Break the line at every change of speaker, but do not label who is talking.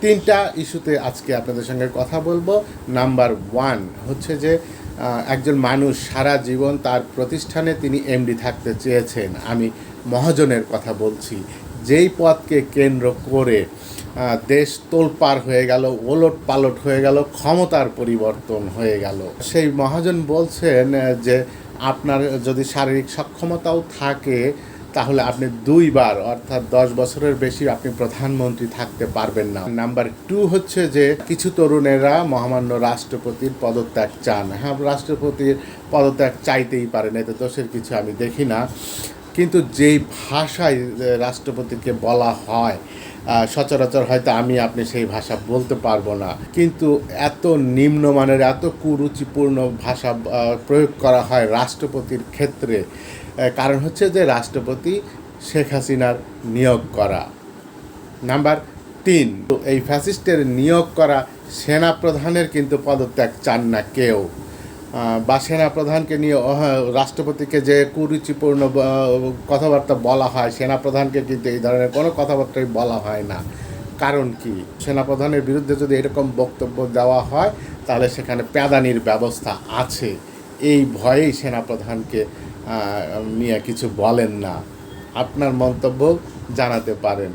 তিনটা ইস্যুতে আজকে আপনাদের সঙ্গে কথা বলবো। নাম্বার 1 হচ্ছে যে একজন মানুষ সারা জীবন তার প্রতিষ্ঠানে তিনি এমডি থাকতে চেয়েছেন। আমি মহাজনের কথা বলছি, যেই পদকে কেন্দ্র করে দেশ তোলপাড় হয়ে গেল, ওলট পালট হয়ে গেল, ক্ষমতার পরিবর্তন হয়ে গেল। সেই মহাজন বলছেন যে আপনার যদি শারীরিক সক্ষমতাও থাকে তাহলে আপনি 2 বার অর্থাৎ 10 বছরের বেশি আপনি প্রধানমন্ত্রী থাকতে পারবেন না। নাম্বার 2 হচ্ছে যে কিছু তরুণেরা মহামান্য রাষ্ট্রপতির পদত্যাগ চান। হ্যাঁ, রাষ্ট্রপতির পদত্যাগ চাইতেই পারেন, এতে দোষের কিছু আমি দেখি না। কিন্তু যেই ভাষায় রাষ্ট্রপতিকে বলা হয় সচরাচর হয়তো আপনি সেই ভাষা বলতে পারবো না, কিন্তু এত নিম্নমানের এত কুরুচিপূর্ণ ভাষা প্রয়োগ করা হয় রাষ্ট্রপতির ক্ষেত্রে। কারণ হচ্ছে যে রাষ্ট্রপতি শেখ হাসিনার নিয়োগ করা। নাম্বার 3, এই ফ্যাসিস্টের নিয়োগ করা সেনাপ্রধানের কিন্তু পদত্যাগ চান না কেউ, বা সেনাপ্রধানকে নিয়ে রাষ্ট্রপতিকে যে কুরুচিপূর্ণ কথাবার্তা বলা হয়, সেনাপ্রধানকে কিন্তু এই ধরনের কোনো কথাবার্তাই বলা হয় না। কারণ কি, সেনাপ্রধানের বিরুদ্ধে যদি এরকম বক্তব্য দেওয়া হয় তাহলে সেখানে প্যাদানির ব্যবস্থা আছে। এই ভয়েই সেনাপ্রধানকে নিয়ে কিছু বলেন না। আপনার মন্তব্য জানাতে পারেন।